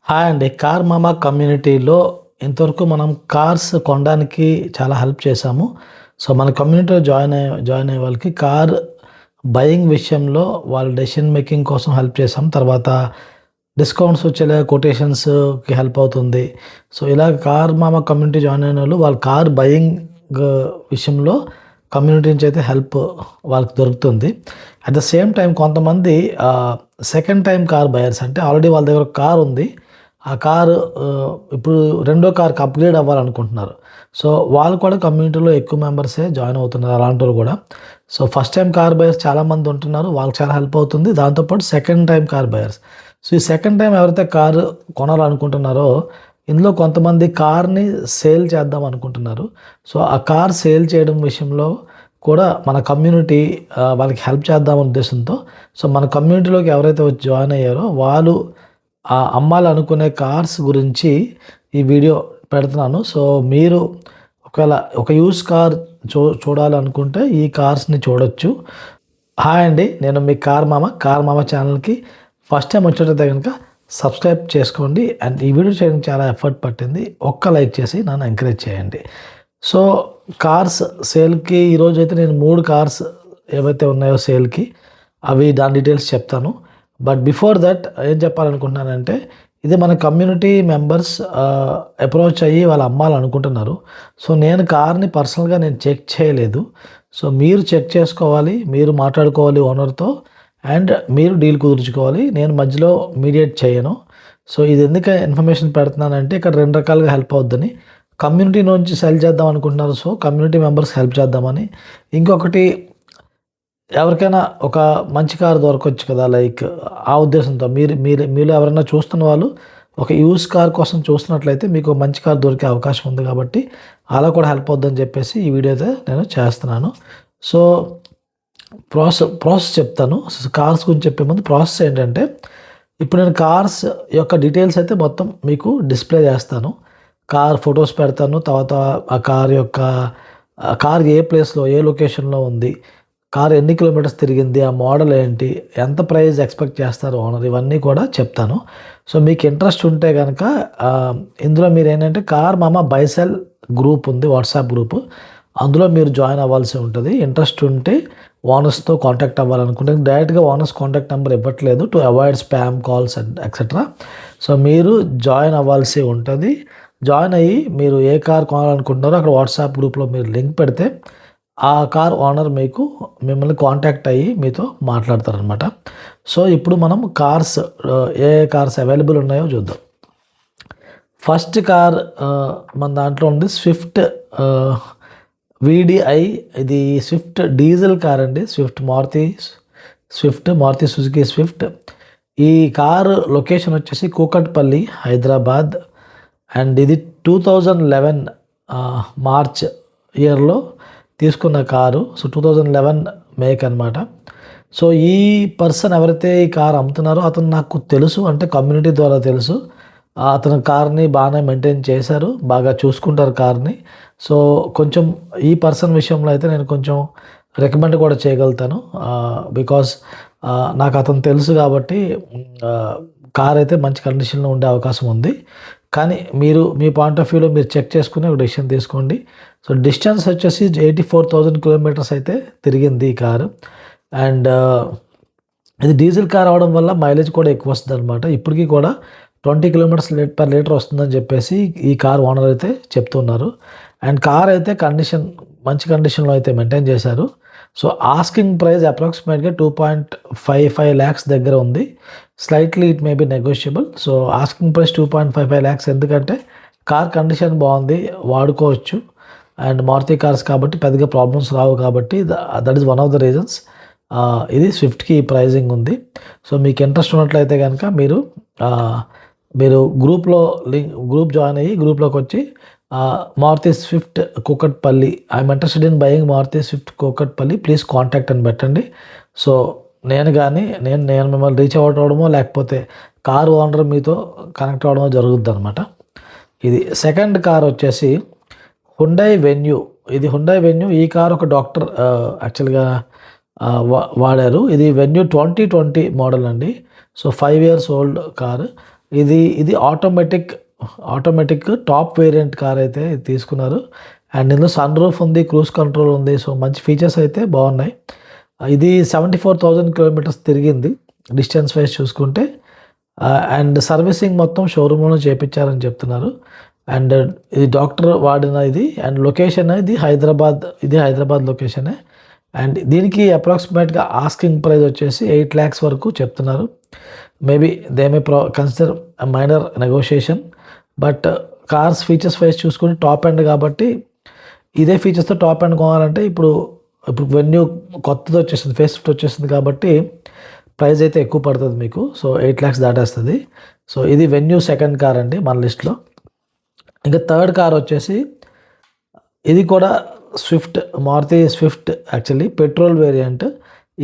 Hi అండి. Car మామా కమ్యూనిటీలో ఇంతవరకు మనం కార్స్ కొనడానికి చాలా హెల్ప్ చేశాము. సో, మన కమ్యూనిటీలో జాయిన్ అయ్యే వాళ్ళకి కార్ బయింగ్ విషయంలో వాళ్ళ డెసిషన్ మేకింగ్ కోసం హెల్ప్ చేసాం. తర్వాత డిస్కౌంట్స్ వచ్చేలాగా కొటేషన్స్‌కి హెల్ప్ అవుతుంది. సో, ఇలా కార్ మామా కమ్యూనిటీ జాయిన్ అయినోళ్ళు వాళ్ళ కార్ బయింగ్ విషయంలో కమ్యూనిటీ నుంచి అయితే హెల్ప్ వాళ్ళకి దొరుకుతుంది. అట్ ద సేమ్ టైం కొంతమంది సెకండ్ టైమ్ కార్ బయర్స్ అంటే ఆల్రెడీ వాళ్ళ దగ్గర ఒక కార్ ఉంది. ఆ కారు ఇప్పుడు రెండో కార్‌కి అప్‌గ్రేడ్ అవ్వాలనుకుంటున్నారు. సో, వాళ్ళు కూడా కమ్యూనిటీలో ఎక్కువ మెంబర్సే జాయిన్ అవుతున్నారు అలాంటోళ్ళు కూడా. So, first time car buyers చాలామంది ఉంటున్నారు. వాళ్ళకి చాలా హెల్ప్ అవుతుంది. దాంతో పాటు second time car buyers. So, ఈ సెకండ్ టైమ్ ఎవరైతే కారు కొనాలనుకుంటున్నారో ఇందులో కొంతమంది కార్‌ని సేల్ చేద్దాం అనుకుంటున్నారు. సో, ఆ కార్ సేల్ చేయడం విషయంలో కూడా మన కమ్యూనిటీ వాళ్ళకి హెల్ప్ చేద్దాం ఉద్దేశంతో సో, మన కమ్యూనిటీలోకి ఎవరైతే వచ్చి జాయిన్ అయ్యారో వాళ్ళు అమ్మాలనుకునే కార్స్ గురించి ఈ వీడియో పెడుతున్నాను. సో, మీరు ఒకవేళ ఒక యూజ్ కార్ చూడాలనుకుంటే ఈ కార్స్‌ని చూడొచ్చు. హాయ్ అండి. నేను మీ కార్ మామ. కార్ మామ ఛానల్‌కి ఫస్ట్ టైం వచ్చినట్టయితే గనుక సబ్స్క్రైబ్ చేసుకోండి. అండ్ ఈ వీడియో చేయడానికి చాలా ఎఫర్ట్ పట్టింది. ఒక్క లైక్ చేసి నన్ను ఎంకరేజ్ చేయండి. సో, కార్స్ సేల్‌కి ఈరోజైతే నేను 3 కార్స్ ఏవైతే ఉన్నాయో సేల్‌కి అవి దాని డీటెయిల్స్ చెప్తాను. బట్ బిఫోర్ దట్ ఏం చెప్పాలనుకుంటున్నానంటే ఇది మన కమ్యూనిటీ మెంబర్స్ అప్రోచ్ అయ్యి వాళ్ళు అమ్మాలనుకుంటున్నారు. సో, నేను కార్‌ని పర్సనల్‌గా నేను చెక్ చేయలేదు. సో, మీరు చెక్ చేసుకోవాలి. మీరు మాట్లాడుకోవాలి ఓనర్‌తో అండ్ మీరు డీల్ కుదుర్చుకోవాలి. నేను మధ్యలో మీడియేట్ చేయను. సో, ఇది ఎందుకు ఇన్ఫర్మేషన్ పెడుతున్నానంటే ఇక్కడ 2 రకాలుగా హెల్ప్ అవుద్దని. కమ్యూనిటీ నుంచి సెల్ చేద్దాం అనుకుంటున్నారు. సో, కమ్యూనిటీ మెంబర్స్ హెల్ప్ చేద్దామని. ఇంకొకటి ఎవరికైనా ఒక మంచి కారు దొరకొచ్చు కదా! లైక్ ఆ ఉద్దేశంతో మీలో ఎవరైనా చూస్తున్న వాళ్ళు ఒక యూజ్ కార్ కోసం చూస్తున్నట్లయితే మీకు మంచి కార్ దొరికే అవకాశం ఉంది కాబట్టి అలా కూడా హెల్ప్ అవుద్దని చెప్పేసి ఈ వీడియో అయితే నేను చేస్తున్నాను. సో, ప్రాసెస్ చెప్తాను. కార్స్ గురించి చెప్పే ముందు ప్రాసెస్ ఏంటంటే ఇప్పుడు నేను కార్స్ యొక్క డీటెయిల్స్ అయితే మొత్తం మీకు డిస్‌ప్లే చేస్తాను. కార్ ఫోటోస్ పెడతాను. తర్వాత ఆ కార్ యొక్క కార్ ఏ ప్లేస్‌లో ఏ లొకేషన్‌లో ఉంది. కార్ ఎన్ని కిలోమీటర్స్ తిరిగింది, ఆ మోడల్ ఏంటి, ఎంత ప్రైస్ ఎక్స్‌పెక్ట్ చేస్తారు ఓనర్ ఇవన్నీ కూడా చెప్తాను. సో, మీకు ఇంట్రెస్ట్ ఉంటే గనక ఇందులో మీరేంటంటే కార్ మామ బై సెల్ గ్రూప్ ఉంది వాట్సాప్ గ్రూప్. అందులో మీరు జాయిన్ అవ్వాల్సి ఉంటుంది. ఇంట్రెస్ట్ ఉంటే ఓనర్స్‌తో కాంటాక్ట్ అవ్వాలనుకుంటే డైరెక్ట్‌గా ఓనర్స్ కాంటాక్ట్ నెంబర్ ఇవ్వట్లేదు to avoid spam calls and etcetera. So, మీరు జాయిన్ అవ్వాల్సి ఉంటుంది. జాయిన్ అయ్యి మీరు ఏ కార్ కొనాలనుకుంటున్నారో అక్కడ వాట్సాప్ గ్రూప్‌లో మీరు లింక్ పెడితే ఆ కార్ ఓనర్ మిమ్మల్ని కాంటాక్ట్ అయ్యి మీతో మాట్లాడతారనమాట. సో, ఇప్పుడు మనం కార్స్ ఏ కార్స్ అవైలబుల్ ఉన్నాయో చూద్దాం. ఫస్ట్ కార్ మన దాంట్లో ఉంది స్విఫ్ట్ వీడీఐ. ఇది స్విఫ్ట్ డీజిల్ కార్ అండి. Maruti Suzuki Swift. ఈ కారు లొకేషన్ వచ్చేసి కూకట్పల్లి, హైదరాబాద్. అండ్ ఇది 2011 మార్చ్ ఇయర్‌లో తీసుకున్న కారు. సో, 2011 మేక్ అనమాట. సో, ఈ పర్సన్ ఎవరైతే ఈ కార్ అమ్ముతున్నారో అతను నాకు తెలుసు. అంటే కమ్యూనిటీ ద్వారా తెలుసు. అతను కార్‌ని బాగానే మెయింటైన్ చేశారు. బాగా చూసుకుంటారు కార్‌ని. సో, కొంచెం ఈ పర్సన్ విషయంలో అయితే నేను కొంచెం రికమెండ్ కూడా చేయగలుగుతాను. బికాస్ నాకు అతను తెలుసు కాబట్టి కార్ అయితే మంచి కండిషన్‌లో ఉండే అవకాశం ఉంది. కానీ మీ పాయింట్ ఆఫ్ వ్యూలో మీరు చెక్ చేసుకుని ఒక డెసిషన్ తీసుకోండి. సో, డిస్టెన్స్ వచ్చేసి 84,000 కిలోమీటర్స్ అయితే తిరిగింది ఈ కారు. అండ్ ఇది డీజిల్ కార్ అవడం వల్ల మైలేజ్ కూడా ఎక్కువ వస్తుందన్నమాట. ఇప్పటికీ కూడా 20 కిలోమీటర్స్ పర్ లీటర్ వస్తుందని చెప్పేసి ఈ కార్ ఓనర్ అయితే చెప్తున్నారు. అండ్ కార్ అయితే మంచి కండిషన్‌లో అయితే మెయింటైన్ చేశారు. సో, ఆస్కింగ్ ప్రైస్ అప్రాక్సిమేట్‌గా 2.55 లాక్స్ దగ్గర ఉంది. Slightly it may be negotiable. So, asking price 2.55 lakhs ఎందుకంటే కార్ కండిషన్ బాగుంది, వాడుకోవచ్చు. అండ్ మారుతి కార్స్ కాబట్టి పెద్దగా ప్రాబ్లమ్స్ రావు కాబట్టి that is one of the reasons ఇది స్విఫ్ట్‌కి ఈ ప్రైజింగ్ ఉంది. సో, మీకు ఇంట్రెస్ట్ ఉన్నట్లయితే కనుక మీరు గ్రూప్ జాయిన్ అయ్యి గ్రూప్‌లోకి వచ్చి Maruti Swift Kukatpally I'm interested in buying Maruti Swift Kukatpally please contact అని పెట్టండి. సో, నేను మిమ్మల్ని రీచ్ అవుట్ అవ్వడమో లేకపోతే కారు ఓనర్ మీతో కనెక్ట్ అవ్వడమో జరుగుద్దనమాట. ఇది సెకండ్ కార్ వచ్చేసి హుండై వెన్యూ. ఇది హుండై వెన్యూ. ఈ కార్ ఒక డాక్టర్ యాక్చువల్‌గా వాడారు. ఇది వెన్యూ 2020 మోడల్ అండి. So, 5 years old car. ఇది ఆటోమేటిక్ టాప్ వేరియంట్ కార్ అయితే తీసుకున్నారు. అండ్ ఇందులో సన్ రూఫ్ ఉంది, క్రూజ్ కంట్రోల్ ఉంది. సో మంచి ఫీచర్స్ అయితే బాగున్నాయి. ఇది 74,000 కిలోమీటర్స్ తిరిగింది డిస్టెన్స్ వైజ్ చూసుకుంటే. అండ్ సర్వీసింగ్ మొత్తం షోరూంలో చేయించారని చెప్తున్నారు. అండ్ ఇది డాక్టర్ వాడిన ఇది. అండ్ లొకేషన్ ఇది హైదరాబాద్ లొకేషనే. అండ్ దీనికి అప్రాక్సిమేట్గా ఆస్కింగ్ ప్రైస్ వచ్చేసి 8 lakhs వరకు చెప్తున్నారు. Maybe they may consider minor negotiation. But cars features wise చూసుకుంటే టాప్ ఎండ్ కాబట్టి ఇదే ఫీచర్స్తో టాప్ ఎండ్ కొనాలంటే ఇప్పుడు వెన్యూ కొత్తది వచ్చేసింది, ఫేస్ లిఫ్ట్ వచ్చేసింది కాబట్టి ప్రైస్ అయితే ఎక్కువ పడుతుంది మీకు. సో 8 lakhs దాటేస్తుంది. సో ఇది వెన్యూ సెకండ్ కార్ అండి మన లిస్ట్లో. ఇంకా థర్డ్ కార్ వచ్చేసి ఇది కూడా Maruti Swift actually petrol variant.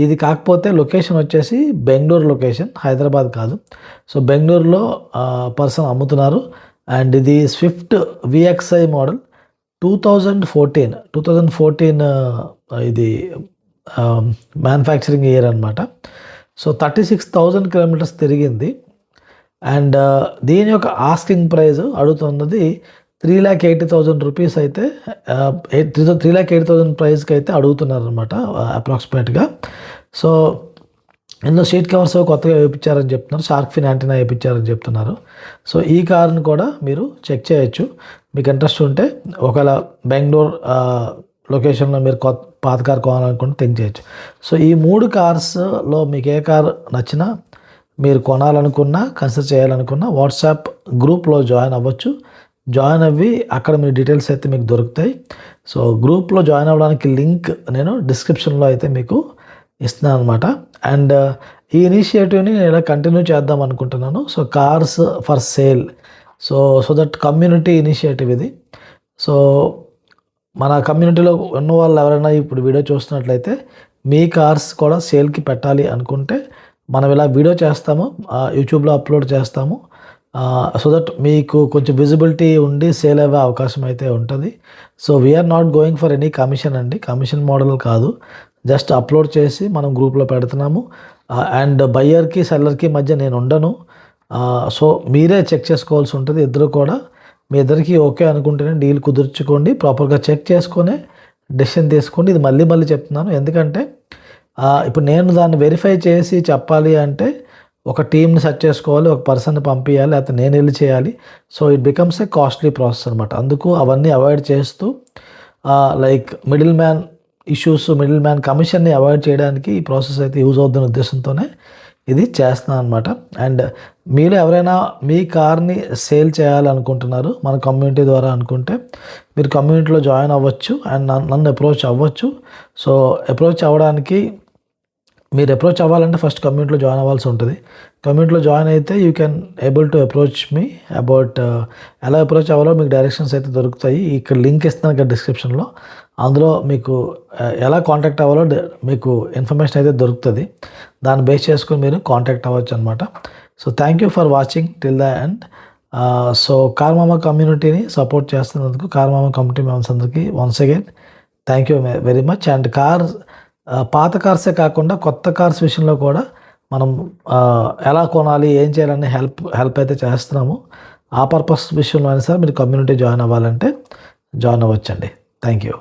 ఇది కాకపోతే లొకేషన్ వచ్చేసి బెంగళూరు లొకేషన్, హైదరాబాద్ కాదు. సో బెంగళూరులో పర్సన్ అమ్ముతున్నారు. అండ్ ఇది స్విఫ్ట్ VXI మోడల్ 2014 ఇది మ్యానుఫ్యాక్చరింగ్ ఇయర్ అనమాట. సో 36,000 కిలోమీటర్స్ తిరిగింది. అండ్ దీని యొక్క ఆస్కింగ్ ప్రైస్ అడుగుతున్నది 3,80,000 రూపీస్ అయితే 3,80,000 ప్రైస్కి అయితే అడుగుతున్నారు అనమాట అప్రాక్సిమేట్గా. సో ఇందులో సీట్ కవర్స్ కొత్తగా వేయించారని చెప్తున్నారు, షార్క్ ఫిన్ యాంటీనా వేయించారని చెప్తున్నారు. సో ఈ కార్ని కూడా మీరు చెక్ చేయొచ్చు మీకు ఇంట్రెస్ట్ ఉంటే. ఒకవేళ బెంగళూరు లొకేషన్లో మీరు పాత కార్ కొనాలనుకుంటే థింక్ చేయొచ్చు. సో ఈ 3 కార్స్లో మీకు ఏ కార్ నచ్చినా మీరు కొనాలనుకున్నా, కన్సిడర్ చేయాలనుకున్నా వాట్సాప్ గ్రూప్లో జాయిన్ అవ్వచ్చు. జాయిన్ అవ్వి అక్కడ మీ డీటెయిల్స్ అయితే మీకు దొరుకుతాయి. సో గ్రూప్లో జాయిన్ అవ్వడానికి లింక్ నేను డిస్క్రిప్షన్లో అయితే మీకు ఇస్తున్నాను అనమాట. అండ్ ఈ ఇనిషియేటివ్ని నేను ఇలా కంటిన్యూ చేద్దాం అనుకుంటున్నాను. So cars for sale, so that community initiative ఇది. సో మన కమ్యూనిటీలో ఉన్న వాళ్ళు ఎవరైనా ఇప్పుడు వీడియో చూస్తున్నట్లయితే మీ కార్స్ కూడా సేల్కి పెట్టాలి అనుకుంటే మనం ఇలా వీడియో చేస్తాము, యూట్యూబ్లో అప్లోడ్ చేస్తాము. సో దట్ మీకు కొంచెం విజిబిలిటీ ఉండి సేల్ అయ్యే అవకాశం అయితే ఉంటుంది. So we're not going for any commission అండి, కమిషన్ మోడల్ కాదు. జస్ట్ అప్లోడ్ చేసి మనం గ్రూప్లో పెడుతున్నాము. అండ్ బయ్యర్కి సెల్లర్కి మధ్య నేను ఉండను. సో మీరే చెక్ చేసుకోవాల్సి ఉంటుంది. ఇద్దరు కూడా మీ ఇద్దరికి ఓకే అనుకుంటేనే డీల్ కుదుర్చుకోండి. ప్రాపర్గా చెక్ చేసుకొని డెసిషన్ తీసుకోండి. ఇది మళ్ళీ చెప్తున్నాను ఎందుకంటే ఇప్పుడు నేను దాన్ని వెరిఫై చేసి చెప్పాలి అంటే ఒక టీమ్ని సెట్ చేసుకోవాలి, ఒక పర్సన్ని పంపించాలి, లేకపోతే నేను వెళ్ళి చేయాలి. So it becomes a costly process అనమాట. అందుకు అవన్నీ అవాయిడ్ చేస్తూ లైక్ మిడిల్ మ్యాన్ కమిషన్ని అవాయిడ్ చేయడానికి ఈ ప్రాసెస్ అయితే యూజ్ అవుతున్న ఉద్దేశంతోనే ఇది చేస్తున్నాను అనమాట. అండ్ మీరు ఎవరైనా మీ కార్ని సేల్ చేయాలనుకుంటున్నారు మన కమ్యూనిటీ ద్వారా అనుకుంటే మీరు కమ్యూనిటీలో జాయిన్ అవ్వచ్చు అండ్ నన్ను అప్రోచ్ అవ్వచ్చు. సో అప్రోచ్ అవ్వడానికి మీరు అప్రోచ్ అవ్వాలంటే ఫస్ట్ కమ్యూనిటీలో జాయిన్ అవ్వాల్సి ఉంటుంది. కమ్యూనిటీలో జాయిన్ అయితే you can able to approach me about ఎలా అప్రోచ్ అవ్వాలో మీకు డైరెక్షన్స్ అయితే దొరుకుతాయి. ఇక్కడ లింక్ ఇస్తాను ఇక్కడ డిస్క్రిప్షన్లో. అందులో మీకు ఎలా కాంటాక్ట్ అవ్వాలో మీకు ఇన్ఫర్మేషన్ అయితే దొరుకుతుంది. దాన్ని బేస్ చేసుకొని మీరు కాంటాక్ట్ అవ్వచ్చు అనమాట. So thank you for watching till the end. So car మామా కమ్యూనిటీని సపోర్ట్ చేస్తున్నందుకు కార్ మామా కమ్యూనిటీ మెంబర్స్ అందరికీ once again thank you very much. And పాత కార్సే కాకుండా కొత్త కార్స్ విషయంలో కూడా మనం ఎలా కొనాలి, ఏం చేయాలని హెల్ప్ అయితే చేస్తున్నాము. ఆ పర్పస్ విషయంలో అయినా సరే మీరు కమ్యూనిటీ జాయిన్ అవ్వాలంటే జాయిన్ అవ్వచ్చండి. Thank you.